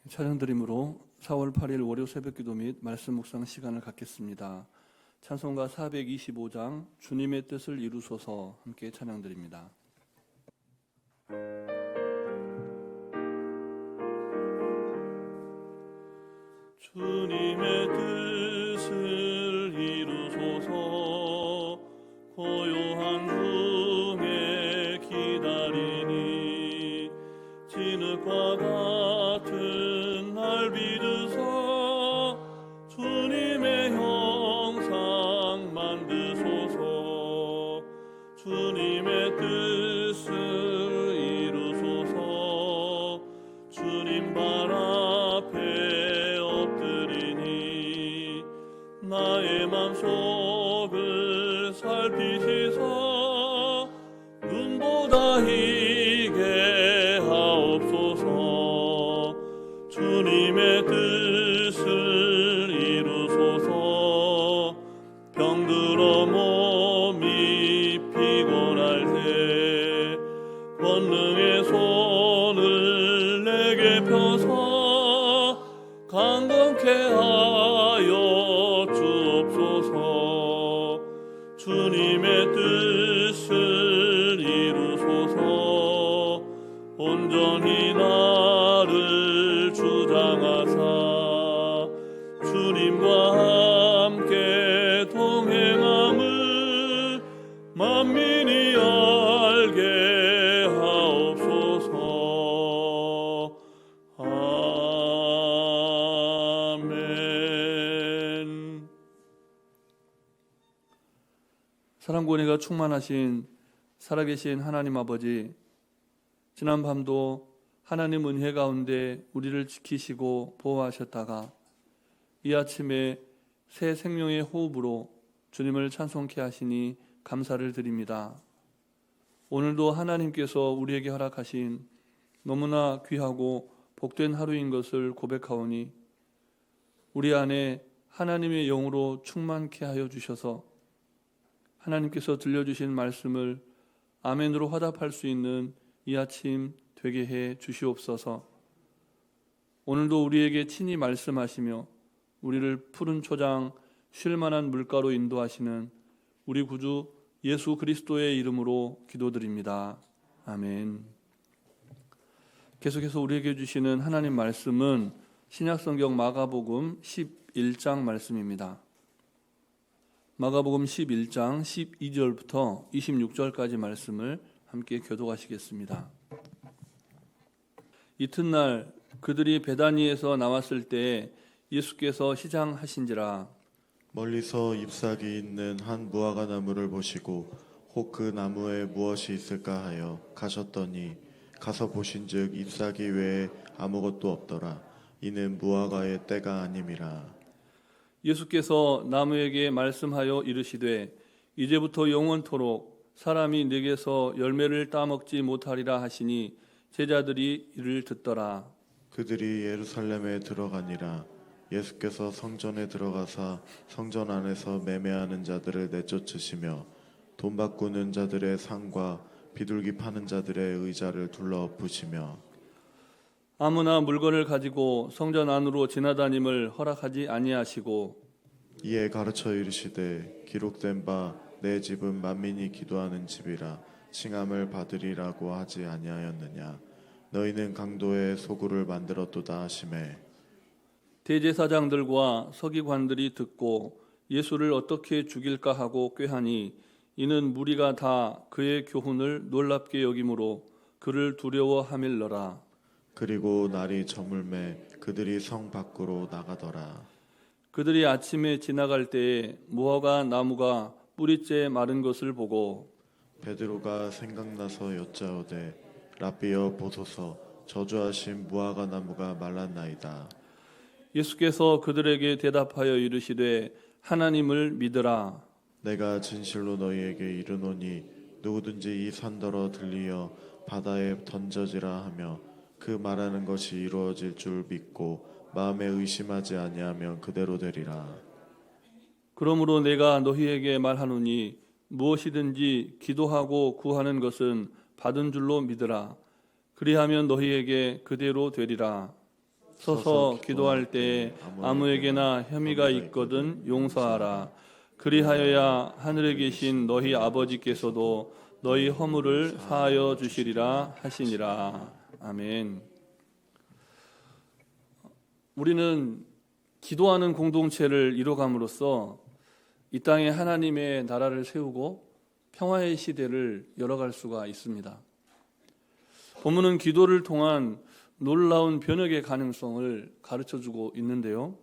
찬양드림으로 4월 8일 월요 새벽기도 및 말씀 묵상 시간을 갖겠습니다. 찬송가 425장 주님의 뜻을 이루소서 함께 찬양드립니다. 주님의 뜻을 이루소서 고요한 중에 기다리니 진흙과 같은 날 믿으사 주님의 형상 만드소서. 주님의 뜻을 이루소서. 주님 발 앞에 엎드리니 나의 맘속을 살피시사 눈보다 희게 하옵소서. 주님의 뜻을 이루소서. 병들어 몸이 피곤할 때 권능의 손을 내게 펴서 강건케 하여 주옵소서. 주님의 뜻을 이루소서. 온전히 나를 주장하사 주님과 함께 동행함을 만민이 알게 하옵소서. 아멘. 사랑과 은혜가 충만하신 살아계신 하나님 아버지, 지난 밤도 하나님 은혜 가운데 우리를 지키시고 보호하셨다가 이 아침에 새 생명의 호흡으로 주님을 찬송케 하시니 감사를 드립니다. 오늘도 하나님께서 우리에게 허락하신 너무나 귀하고 복된 하루인 것을 고백하오니 우리 안에 하나님의 영으로 충만케 하여 주셔서 하나님께서 들려주신 말씀을 아멘으로 화답할 수 있는 이 아침 되게 해 주시옵소서. 오늘도 우리에게 친히 말씀하시며 우리를 푸른 초장 쉴 만한 물가로 인도하시는 우리 구주 예수 그리스도의 이름으로 기도드립니다. 아멘. 계속해서 우리에게 주시는 하나님 말씀은 신약성경 마가복음 11장 말씀입니다. 마가복음 11장 12절부터 26절까지 말씀을 함께 교독하시겠습니다. 이튿날 그들이 베다니에서 나왔을 때 예수께서 시장하신지라 멀리서 잎사귀 있는 한 무화과 나무를 보시고 혹 그 나무에 무엇이 있을까 하여 가셨더니 가서 보신즉 잎사귀 외에 아무것도 없더라. 이는 무화과의 때가 아님이라. 예수께서 나무에게 말씀하여 이르시되 이제부터 영원토록 사람이 네게서 열매를 따먹지 못하리라 하시니 제자들이 이를 듣더라. 그들이 예루살렘에 들어가니라. 예수께서 성전에 들어가사 성전 안에서 매매하는 자들을 내쫓으시며 돈 바꾸는 자들의 상과 비둘기 파는 자들의 의자를 둘러 엎으시며 아무나 물건을 가지고 성전 안으로 지나다님을 허락하지 아니하시고 이에 가르쳐 이르시되 기록된 바 내 집은 만민이 기도하는 집이라 칭함을 받으리라고 하지 아니하였느냐. 너희는 강도의 소굴을 만들었도다 하시매 대제사장들과 서기관들이 듣고 예수를 어떻게 죽일까 하고 꾀하니 이는 무리가 다 그의 교훈을 놀랍게 여김으로 그를 두려워하밀러라. 그리고 날이 저물매 그들이 성 밖으로 나가더라. 그들이 아침에 지나갈 때에 무화과 나무가 뿌리째 마른 것을 보고 베드로가 생각나서 여짜오되 라비여 보소서 저주하신 무화과 나무가 말랐나이다. 예수께서 그들에게 대답하여 이르시되 하나님을 믿으라. 내가 진실로 너희에게 이르노니 누구든지 이 산더러 들리어 바다에 던져지라 하며 그 말하는 것이 이루어질 줄 믿고 마음에 의심하지 아니하면 그대로 되리라. 그러므로 내가 너희에게 말하노니 무엇이든지 기도하고 구하는 것은 받은 줄로 믿으라. 그리하면 너희에게 그대로 되리라. 서서 기도할 때에 아무에게나 혐의가 있거든 용서하라. 그리하여야 하늘에 계신 너희 아버지께서도 너희 허물을 사하여 주시리라 하시니라. 아멘. 우리는 기도하는 공동체를 이뤄감으로써 이 땅에 하나님의 나라를 세우고 평화의 시대를 열어갈 수가 있습니다. 본문은 기도를 통한 놀라운 변혁의 가능성을 가르쳐주고 있는데요.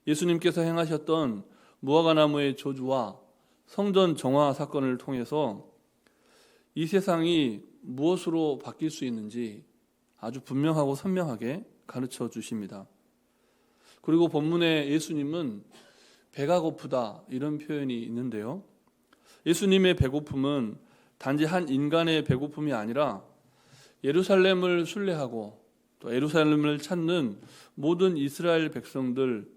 예수님께서 행하셨던 무화과나무의 저주와 성전 정화 사건을 통해서 이 세상이 무엇으로 바뀔 수 있는지 아주 분명하고 선명하게 가르쳐 주십니다. 그리고 본문에 예수님은 배가 고프다 이런 표현이 있는데요. 예수님의 배고픔은 단지 한 인간의 배고픔이 아니라 예루살렘을 순례하고 또 예루살렘을 찾는 모든 이스라엘 백성들,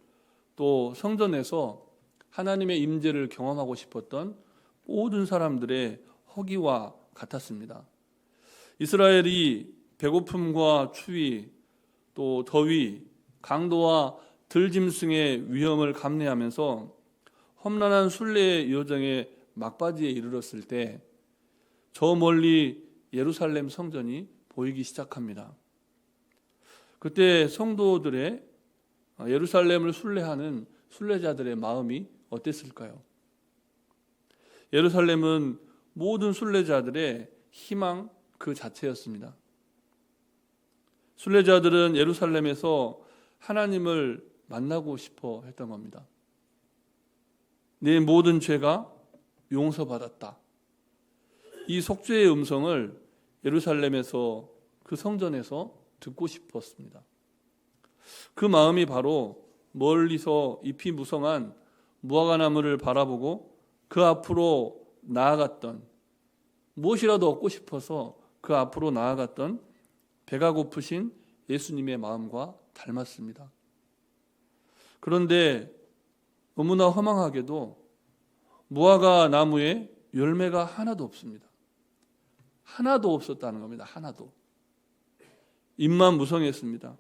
또 성전에서 하나님의 임재를 경험하고 싶었던 모든 사람들의 허기와 같았습니다. 이스라엘이 배고픔과 추위, 또 더위, 강도와 들짐승의 위험을 감내하면서 험난한 순례의 여정의 막바지에 이르렀을 때 저 멀리 예루살렘 성전이 보이기 시작합니다. 그때 성도들의 예루살렘을 순례하는 순례자들의 마음이 어땠을까요? 예루살렘은 모든 순례자들의 희망 그 자체였습니다. 순례자들은 예루살렘에서 하나님을 만나고 싶어 했던 겁니다. 내 모든 죄가 용서받았다. 이 속죄의 음성을 예루살렘에서 그 성전에서 듣고 싶었습니다. 그 마음이 바로 멀리서 잎이 무성한 무화과나무를 바라보고 그 앞으로 나아갔던, 무엇이라도 얻고 싶어서 그 앞으로 나아갔던 배가 고프신 예수님의 마음과 닮았습니다. 그런데 너무나 허망하게도 무화과 나무에 열매가 하나도 없습니다. 하나도 없었다는 겁니다. 하나도. 잎만 무성했습니다.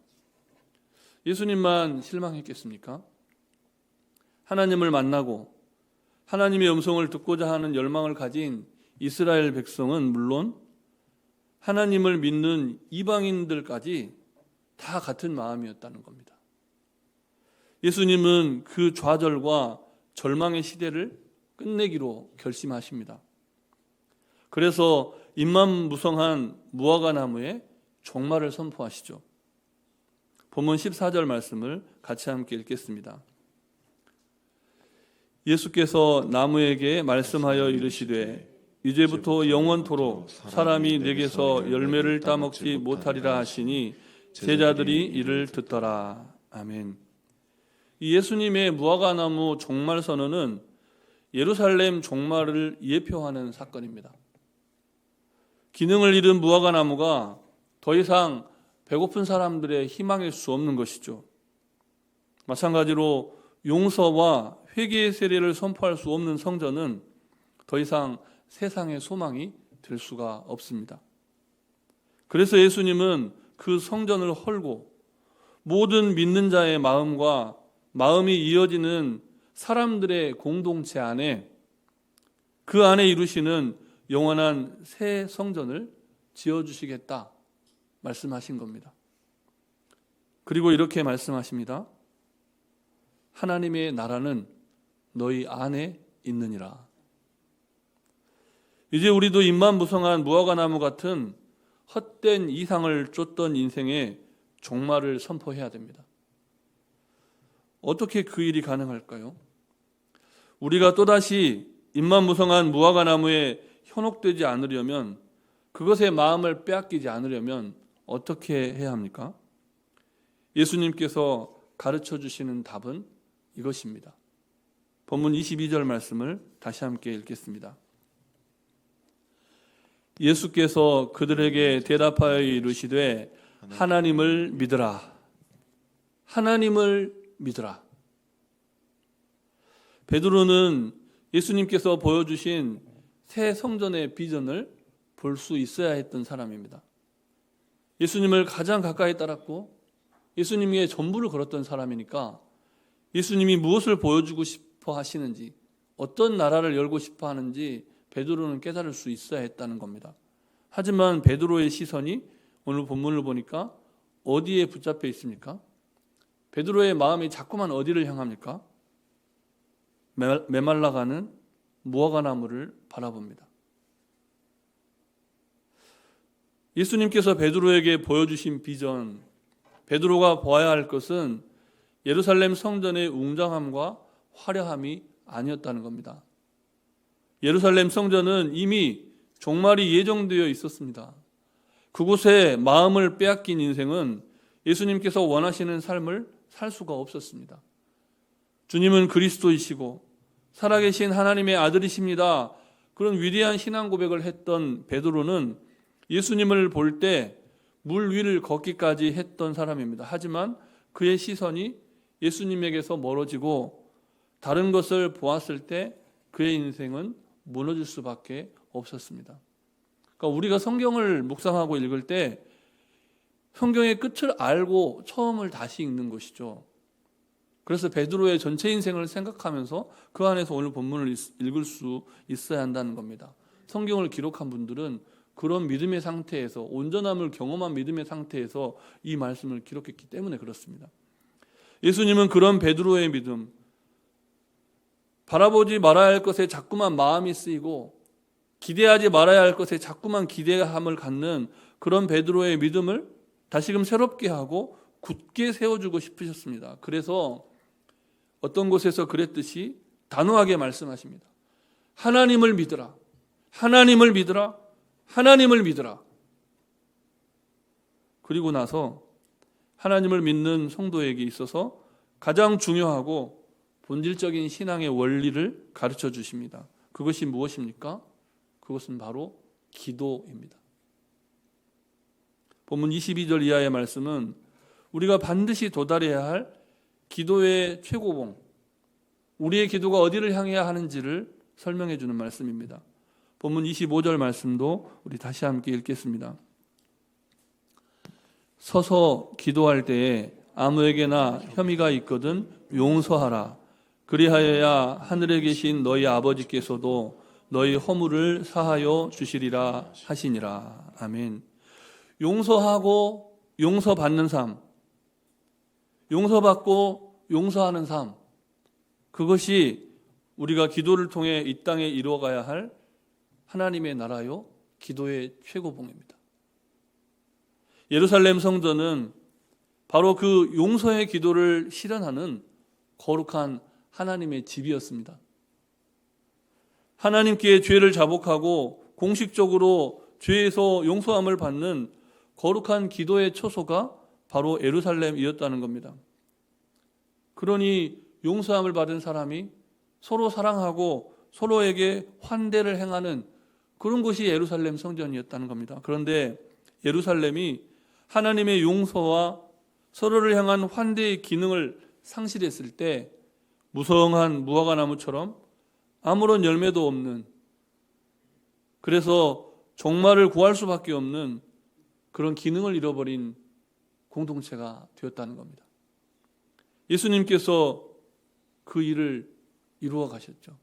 예수님만 실망했겠습니까? 하나님을 만나고 하나님의 음성을 듣고자 하는 열망을 가진 이스라엘 백성은 물론 하나님을 믿는 이방인들까지 다 같은 마음이었다는 겁니다. 예수님은 그 좌절과 절망의 시대를 끝내기로 결심하십니다. 그래서 잎만 무성한 무화과 나무에 종말을 선포하시죠. 본문 14절 말씀을 같이 함께 읽겠습니다. 예수께서 나무에게 말씀하여 이르시되 이제부터 영원토록 사람이 내게서 열매를 따먹지 못하리라 하시니 제자들이 이를 듣더라. 아멘. 이 예수님의 무화과나무 종말 선언은 예루살렘 종말을 예표하는 사건입니다. 기능을 잃은 무화과나무가 더 이상 배고픈 사람들의 희망일 수 없는 것이죠. 마찬가지로 용서와 회개의 세례를 선포할 수 없는 성전은 더 이상 세상의 소망이 될 수가 없습니다. 그래서 예수님은 그 성전을 헐고 모든 믿는 자의 마음과 마음이 이어지는 사람들의 공동체 안에 그 안에 이루시는 영원한 새 성전을 지어주시겠다 말씀하신 겁니다. 그리고 이렇게 말씀하십니다. 하나님의 나라는 너희 안에 있느니라. 이제 우리도 잎만 무성한 무화과나무 같은 헛된 이상을 쫓던 인생의 종말을 선포해야 됩니다. 어떻게 그 일이 가능할까요? 우리가 또다시 잎만 무성한 무화과나무에 현혹되지 않으려면, 그것의 마음을 빼앗기지 않으려면 어떻게 해야 합니까? 예수님께서 가르쳐 주시는 답은 이것입니다. 본문 22절 말씀을 다시 함께 읽겠습니다. 예수께서 그들에게 대답하여 이르시되 하나님을 믿으라. 하나님을 믿으라. 베드로는 예수님께서 보여주신 새 성전의 비전을 볼 수 있어야 했던 사람입니다. 예수님을 가장 가까이 따랐고 예수님의 전부를 걸었던 사람이니까 예수님이 무엇을 보여주고 싶어 하시는지, 어떤 나라를 열고 싶어 하는지 베드로는 깨달을 수 있어야 했다는 겁니다. 하지만 베드로의 시선이 오늘 본문을 보니까 어디에 붙잡혀 있습니까? 베드로의 마음이 자꾸만 어디를 향합니까? 메말라가는 무화과나무를 바라봅니다. 예수님께서 베드로에게 보여주신 비전, 베드로가 보아야 할 것은 예루살렘 성전의 웅장함과 화려함이 아니었다는 겁니다. 예루살렘 성전은 이미 종말이 예정되어 있었습니다. 그곳에 마음을 빼앗긴 인생은 예수님께서 원하시는 삶을 살 수가 없었습니다. 주님은 그리스도이시고 살아계신 하나님의 아들이십니다. 그런 위대한 신앙 고백을 했던 베드로는 예수님을 볼 때 물 위를 걷기까지 했던 사람입니다. 하지만 그의 시선이 예수님에게서 멀어지고 다른 것을 보았을 때 그의 인생은 무너질 수밖에 없었습니다. 그러니까 우리가 성경을 묵상하고 읽을 때 성경의 끝을 알고 처음을 다시 읽는 것이죠. 그래서 베드로의 전체 인생을 생각하면서 그 안에서 오늘 본문을 읽을 수 있어야 한다는 겁니다. 성경을 기록한 분들은 그런 믿음의 상태에서, 온전함을 경험한 믿음의 상태에서 이 말씀을 기록했기 때문에 그렇습니다. 예수님은 그런 베드로의 믿음, 바라보지 말아야 할 것에 자꾸만 마음이 쓰이고 기대하지 말아야 할 것에 자꾸만 기대함을 갖는 그런 베드로의 믿음을 다시금 새롭게 하고 굳게 세워주고 싶으셨습니다. 그래서 어떤 곳에서 그랬듯이 단호하게 말씀하십니다. 하나님을 믿으라. 하나님을 믿으라. 하나님을 믿으라. 그리고 나서 하나님을 믿는 성도에게 있어서 가장 중요하고 본질적인 신앙의 원리를 가르쳐 주십니다. 그것이 무엇입니까? 그것은 바로 기도입니다. 본문 22절 이하의 말씀은 우리가 반드시 도달해야 할 기도의 최고봉, 우리의 기도가 어디를 향해야 하는지를 설명해 주는 말씀입니다. 본문 25절 말씀도 우리 다시 함께 읽겠습니다. 서서 기도할 때에 아무에게나 혐의가 있거든 용서하라. 그리하여야 하늘에 계신 너희 아버지께서도 너희 허물을 사하여 주시리라 하시니라. 아멘. 용서하고 용서받는 삶, 용서받고 용서하는 삶, 그것이 우리가 기도를 통해 이 땅에 이루어가야 할 하나님의 나라요 기도의 최고봉입니다. 예루살렘 성전은 바로 그 용서의 기도를 실현하는 거룩한 하나님의 집이었습니다. 하나님께 죄를 자복하고 공식적으로 죄에서 용서함을 받는 거룩한 기도의 초소가 바로 예루살렘이었다는 겁니다. 그러니 용서함을 받은 사람이 서로 사랑하고 서로에게 환대를 행하는 그런 곳이 예루살렘 성전이었다는 겁니다. 그런데 예루살렘이 하나님의 용서와 서로를 향한 환대의 기능을 상실했을 때 무성한 무화과 나무처럼 아무런 열매도 없는, 그래서 종말을 구할 수밖에 없는 그런 기능을 잃어버린 공동체가 되었다는 겁니다. 예수님께서 그 일을 이루어 가셨죠.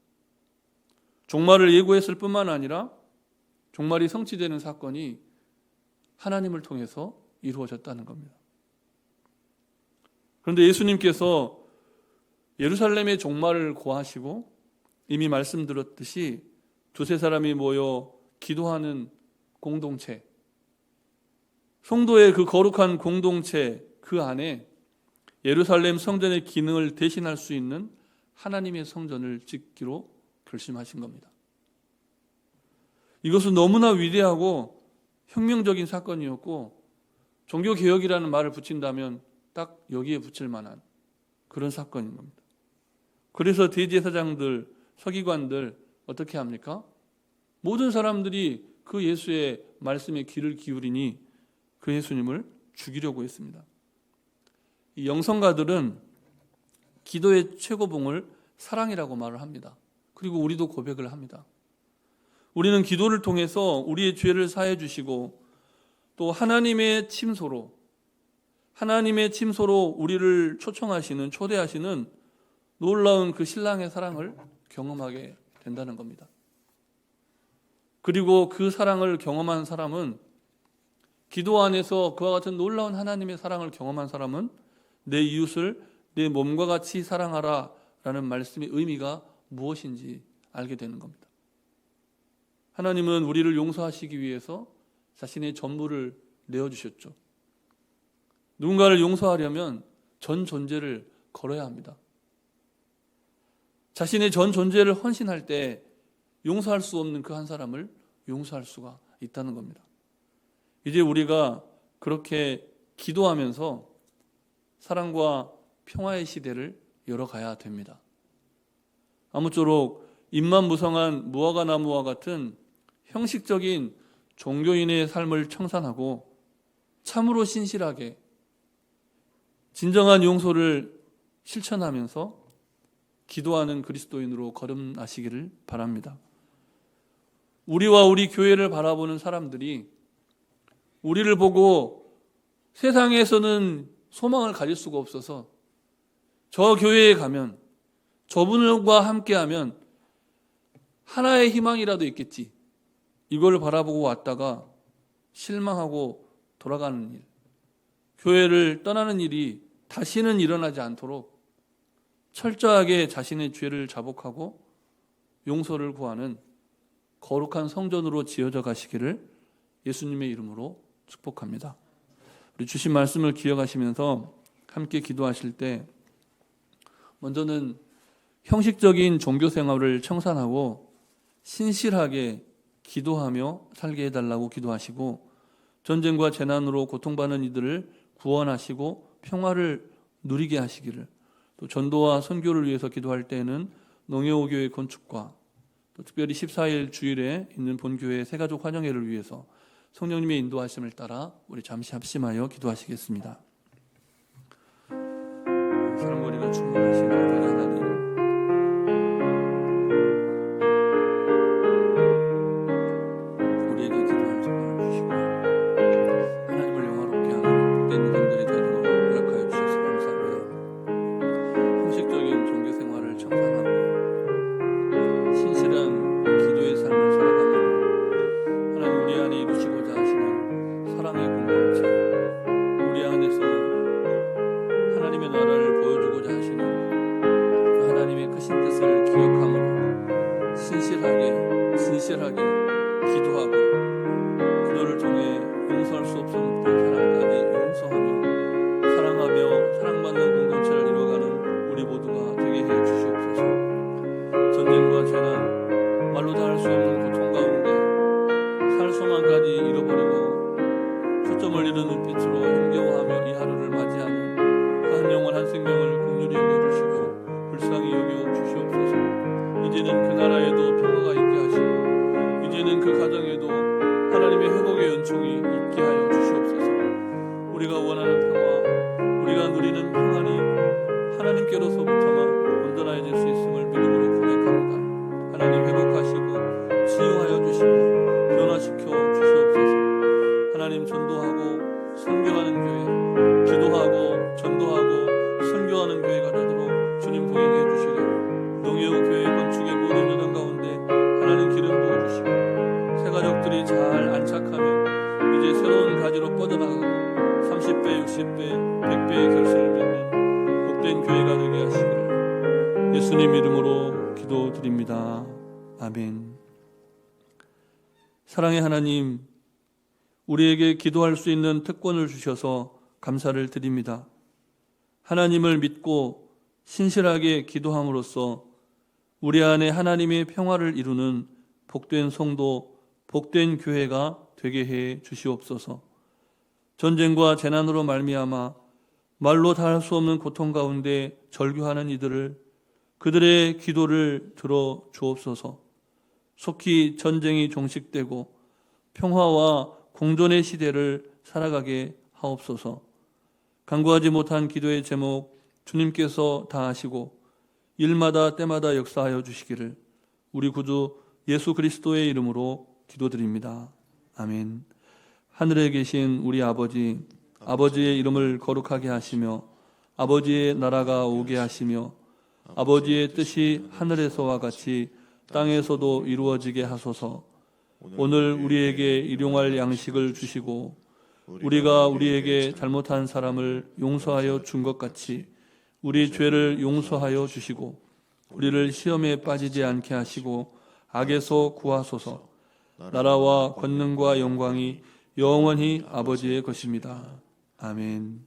종말을 예고했을 뿐만 아니라 종말이 성취되는 사건이 하나님을 통해서 이루어졌다는 겁니다. 그런데 예수님께서 예루살렘의 종말을 고하시고 이미 말씀드렸듯이 두세 사람이 모여 기도하는 공동체, 성도의 그 거룩한 공동체 그 안에 예루살렘 성전의 기능을 대신할 수 있는 하나님의 성전을 짓기로 결심하신 겁니다. 이것은 너무나 위대하고 혁명적인 사건이었고 종교개혁이라는 말을 붙인다면 딱 여기에 붙일 만한 그런 사건인 겁니다. 그래서 대제사장들, 서기관들 어떻게 합니까? 모든 사람들이 그 예수의 말씀에 귀를 기울이니 그 예수님을 죽이려고 했습니다. 이 영성가들은 기도의 최고봉을 사랑이라고 말을 합니다. 그리고 우리도 고백을 합니다. 우리는 기도를 통해서 우리의 죄를 사해 주시고 또 하나님의 침소로 하나님의 침소로 우리를 초청하시는, 초대하시는 놀라운 그 신랑의 사랑을 경험하게 된다는 겁니다. 그리고 그 사랑을 경험한 사람은, 기도 안에서 그와 같은 놀라운 하나님의 사랑을 경험한 사람은 내 이웃을 내 몸과 같이 사랑하라 라는 말씀의 의미가 무엇인지 알게 되는 겁니다. 하나님은 우리를 용서하시기 위해서 자신의 전부를 내어주셨죠. 누군가를 용서하려면 전 존재를 걸어야 합니다. 자신의 전 존재를 헌신할 때 용서할 수 없는 그 한 사람을 용서할 수가 있다는 겁니다. 이제 우리가 그렇게 기도하면서 사랑과 평화의 시대를 열어가야 됩니다. 아무쪼록 입만무성한 무화과나무와 같은 형식적인 종교인의 삶을 청산하고 참으로 신실하게 진정한 용서를 실천하면서 기도하는 그리스도인으로 거듭나시기를 바랍니다. 우리와 우리 교회를 바라보는 사람들이 우리를 보고 세상에서는 소망을 가질 수가 없어서 저 교회에 가면, 저분과 함께하면 하나의 희망이라도 있겠지, 이걸 바라보고 왔다가 실망하고 돌아가는 일, 교회를 떠나는 일이 다시는 일어나지 않도록 철저하게 자신의 죄를 자복하고 용서를 구하는 거룩한 성전으로 지어져 가시기를 예수님의 이름으로 축복합니다. 우리 주신 말씀을 기억하시면서 함께 기도하실 때 먼저는 형식적인 종교 생활을 청산하고 신실하게 기도하며 살게 해달라고 기도하시고, 전쟁과 재난으로 고통받는 이들을 구원하시고 평화를 누리게 하시기를, 또 전도와 선교를 위해서 기도할 때에는 농해오교회 건축과 또 특별히 14일 주일에 있는 본교회 새가족 환영회를 위해서 성령님의 인도하심을 따라 우리 잠시 합심하여 기도하시겠습니다. 사랑과 은혜가 충만하신 아버지 하나님, 우리에게 기도할 소망을 주시고 하나님을 영화롭게 하는 복된 인생들이 되도록 허락하여 주셔서 감사합니다. 형식적인 종교 생활을 청산하고 신실한 기도의 삶을 살아가며 하나님 우리 안에 이루시고자 하시는 사랑의 공동체, 우리 안에서 하나님의 나라를 보여주고자 하시는 그 하나님의 크신 뜻을 기억함으로 진실하게 기도하고 기도를 통해 용서할 수 없었던 사랑까지 용서하며 사랑받는 공동체를 이루어가는 우리 모두가 되게 해 주시옵소서. 전쟁과 재난, 말로 다 할 수 없는 고통 가운데 살 소망까지 잃어버리고 초점을 잃은 눈빛으로 힘겨워하며 이 하루를 맞이하는 그 한 영혼 한 생명을 긍휼히 여겨주시고 불쌍히 여겨주시옵소서. 이제는 그 나라에도 평화가 있게 하시고 이제는 그 가정에도 하나님의 회복의 연총이 있게 하여 주시옵소서. 우리가 원하는 평화, 우리가 누리는 평안이 하나님께로서부터만 온전해질 수 있음을 믿음으로 고백합니다. 하나님 회복하시고 치유하여 주시고 변화시켜 주시옵소서. 하나님 전도하고 선교하는 교회, 기도하고 전도하고 선교하는 교회가 되도록 주님 동행해 주시기를, 농해오 교회 건축의 모든 여정 가운데 하나님 기름 부어주시고 새가족들이 잘 안착하며 이제 새로운 가지로 뻗어나가고 30배, 60배, 100배의 결실을 맺는 복된 교회가 되게 하시기를 예수님 이름으로 기도드립니다. 아멘. 사랑의 하나님, 우리에게 기도할 수 있는 특권을 주셔서 감사를 드립니다. 하나님을 믿고 신실하게 기도함으로써 우리 안에 하나님의 평화를 이루는 복된 성도, 복된 교회가 되게 해 주시옵소서. 전쟁과 재난으로 말미암아 말로 다 할 수 없는 고통 가운데 절규하는 이들을, 그들의 기도를 들어 주옵소서. 속히 전쟁이 종식되고 평화와 공존의 시대를 살아가게 하옵소서. 간구하지 못한 기도의 제목 주님께서 다 아시고 일마다 때마다 역사하여 주시기를 우리 구주 예수 그리스도의 이름으로 기도드립니다. 아멘. 하늘에 계신 우리 아버지, 아버지의 이름을 거룩하게 하시며 아버지의 나라가 오게 하시며 아버지의 뜻이 하늘에서와 같이 땅에서도 이루어지게 하소서. 오늘 우리에게 일용할 양식을 주시고 우리가 우리에게 잘못한 사람을 용서하여 준 것 같이 우리 죄를 용서하여 주시고 우리를 시험에 빠지지 않게 하시고 악에서 구하소서. 나라와 권능과 영광이 영원히 아버지의 것입니다. 아멘.